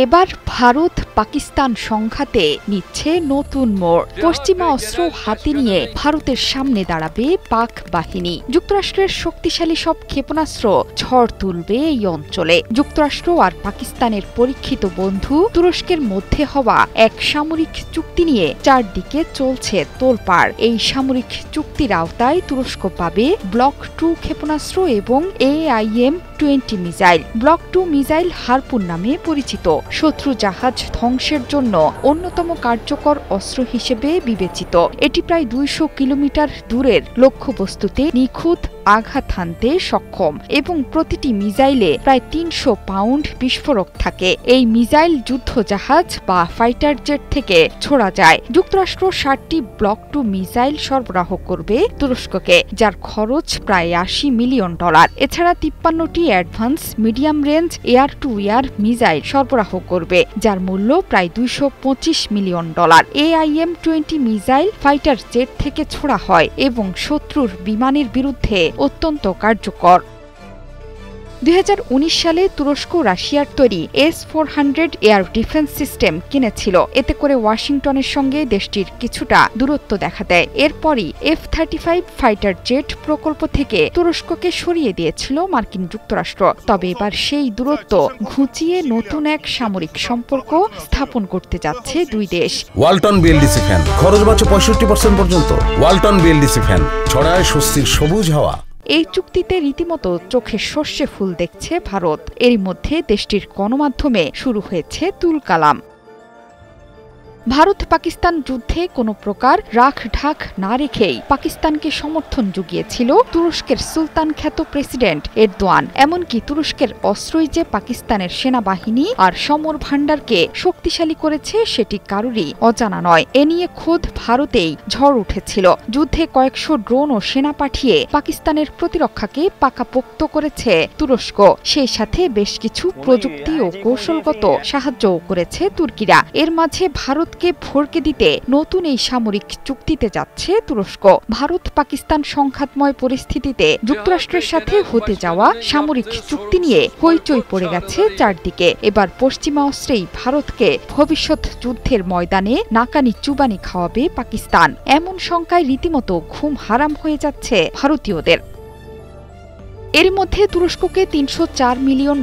এবার ভারত পাকিস্তান সংঘাতে নিচ্ছে নতুন মোড়। পশ্চিমা অস্ত্র হাতে নিয়ে ভারতের সামনে দাঁড়াবে পাক বাহিনী। যুক্তরাষ্ট্রের শক্তিশালী সব ক্ষেপণাস্ত্র ঝড় তুলবে এই অঞ্চলে। যুক্তরাষ্ট্র আর পাকিস্তানের পরীক্ষিত বন্ধু তুরস্কের মধ্যে হওয়া এক সামরিক চুক্তি নিয়ে চারদিকে চলছে তোলপাড়। এই সামরিক চুক্তির আওতায় তুরস্ক পাবে ব্লক 2 ক্ষেপণাস্ত্র এবং AIM-20 missile. Block 2 missile harpoon নামে পরিচিত, শত্রু জাহাজ ধ্বংসের জন্য অন্যতম কার্যকর অস্ত্র হিসেবে বিবেচিত। এটি প্রায় 200 কিলোমিটার দূরের লক্ষ্যবস্তুতে নিখুঁত আঘাত হানতে সক্ষম এবং প্রতিটি মিসাইলে প্রায় 300 পাউন্ড বিস্ফোরক থাকে। এই মিসাইল যুদ্ধ জাহাজ বা ফাইটার জেট থেকে ছোড়া যায়। যুক্তরাষ্ট্র 60টি ব্লক 2 মিসাইল সরবরাহ করবে তুরস্ককে, যার খরচ প্রায় $80 মিলিয়ন। এছাড়া 53টি advance medium range air to air missile সরবরাহ করবে, যার মূল্য প্রায় $225 million. AIM-20 missile fighter jet থেকে ছোড়া হয় এবং শত্রুর বিমানের বিরুদ্ধে অত্যন্ত কার্যকর। 2019 সালে তুরস্ক রাশিয়ার তৈরি S-400 এয়ার ডিফেন্স সিস্টেম কিনেছিল। এতে করে ওয়াশিংটনের সঙ্গে দেশটির কিছুটা দূরত্ব দেখা দেয়। এরপরই F-35 ফাইটার জেট প্রকল্প থেকে তুরস্ককে সরিয়ে দিয়েছিল মার্কিন যুক্তরাষ্ট্র। তবে এবার সেই দূরত্ব ঘুচিয়ে নতুন এক সামরিক সম্পর্ক স্থাপন করতে যাচ্ছে দুই দেশ। ওয়ালটন বিএলডিসি ফ্যান, খরচ বাঁচে 65% পর্যন্ত। ওয়ালটন বিএলডিসি ফ্যান ছড়ায় স্বস্তির সবুজ হাওয়া। এই চুক্তিতে রীতিমতো চোখে সর্ষে ফুল দেখছে ভারত। এরই মধ্যে দেশটির গণমাধ্যমে শুরু হয়েছে তুলকালাম। ভারত পাকিস্তান যুদ্ধে কোনো প্রকার রাখ ঢাক না রেখেই পাকিস্তানকে সমর্থন জুগিয়েছিল তুরস্কের সুলতান খ্যাত প্রেসিডেন্ট এরদোয়ান। এমনকি তুরস্কের অস্ত্রই যে পাকিস্তানের সেনাবাহিনী আর সমর ভাণ্ডারকে শক্তিশালী করেছে সেটি কারোরই অজানা নয়। এ নিয়ে খোদ ভারতেই ঝড় উঠেছিল। যুদ্ধে কয়েকশো ড্রোন ও সেনা পাঠিয়ে পাকিস্তানের প্রতিরক্ষাকে পাকাপোক্ত করেছে তুরস্ক। সেই সাথে বেশ কিছু প্রযুক্তি ও কৌশলগত সাহায্যও করেছে তুর্কিরা। এর মাঝে ভারত ভরকে দিতে নতুন এই সামরিক চুক্তিতে যাচ্ছে তুরস্ক। ভারত পাকিস্তান সংঘাতময় পরিস্থিতিতে যুক্তরাষ্ট্রের সাথে হতে যাওয়া সামরিক চুক্তি নিয়ে হইচই পড়ে গেছে চারদিকে। এবার পশ্চিমা অস্ত্রেই ভারতকে ভবিষ্যৎ যুদ্ধের ময়দানে নাকানি চুবানি খাওয়াবে পাকিস্তান, এমন শঙ্কায় রীতিমতো ঘুম হারাম হয়ে যাচ্ছে ভারতীয়দের। এর মধ্যে তুরস্ককে $304 মিলিয়ন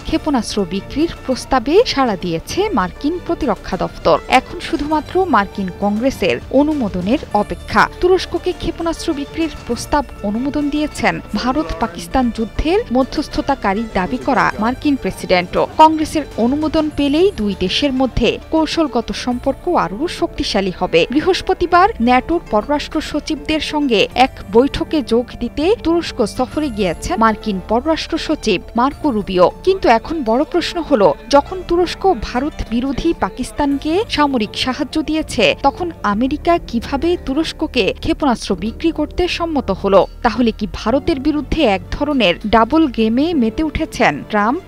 ক্ষেপণাস্ত্র বিক্রির প্রস্তাবে সাড়া দিয়েছে মার্কিন প্রতিরক্ষা দফতর। এখন শুধুমাত্র মার্কিন কংগ্রেসের অনুমোদনের অপেক্ষা। তুরস্ককে ক্ষেপণাস্ত্র বিক্রির প্রস্তাব অনুমোদন দিয়েছেন ভারত পাকিস্তান যুদ্ধের মধ্যস্থতাকারী দাবি করা মার্কিন প্রেসিডেন্টও। কংগ্রেসের অনুমোদন পেলেই দুই দেশের মধ্যে কৌশলগত সম্পর্ক আরও শক্তিশালী হবে। বৃহস্পতিবার ন্যাটোর পররাষ্ট্র সচিবদের সঙ্গে এক বৈঠকে যোগ দিতে তুরস্ক সফরে গিয়েছে মার্কিন পররাষ্ট্র সচিব মার্কো রুবিও। কিন্তু এখন বড় প্রশ্ন হলো, যখন তুরস্ক ভারত বিরোধী পাকিস্তানকে সামরিক সাহায্য দিয়েছে, তখন আমেরিকা কিভাবে তুরস্ককে ক্ষেপণাস্ত্র বিক্রি করতে সম্মত হলো? তাহলে কি ভারতের বিরুদ্ধে এক ধরনের ডাবল গেমে মেতে উঠেছেন ট্রাম্প?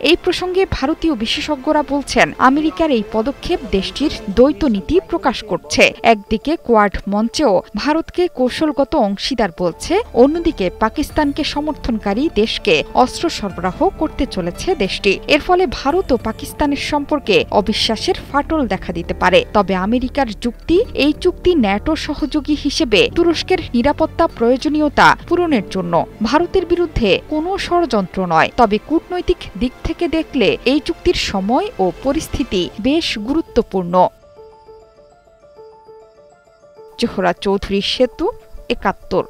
এই প্রসঙ্গে ভারতীয় বিশেষজ্ঞরা বলছেন, আমেরিকার এই পদক্ষেপ দেশটির দ্বৈত নীতি প্রকাশ করছে। একদিকে কোয়াড মঞ্চেও ভারতকে কৌশলগত অংশীদার বলছে, অন্যদিকে পাকিস্তানকে সমর্থনকারী দেশকে অস্ত্র সরবরাহ করতে চলেছে দেশটি। এর ফলে ভারত ও পাকিস্তানের সম্পর্কে অবিশ্বাসের ফাটল দেখা দিতে পারে। তবে আমেরিকার যুক্তি, এই চুক্তি ন্যাটো সহযোগী হিসেবে তুরস্কের নিরাপত্তা প্রয়োজনীয়তা পূরণের জন্য, ভারতের বিরুদ্ধে কোনো ষড়যন্ত্র নয়। তবে কূটনৈতিক দিক থেকে দেখলে এই চুক্তির সময় ও পরিস্থিতি বেশ গুরুত্বপূর্ণ। জোহরা চৌধুরী সেতু, ৭১।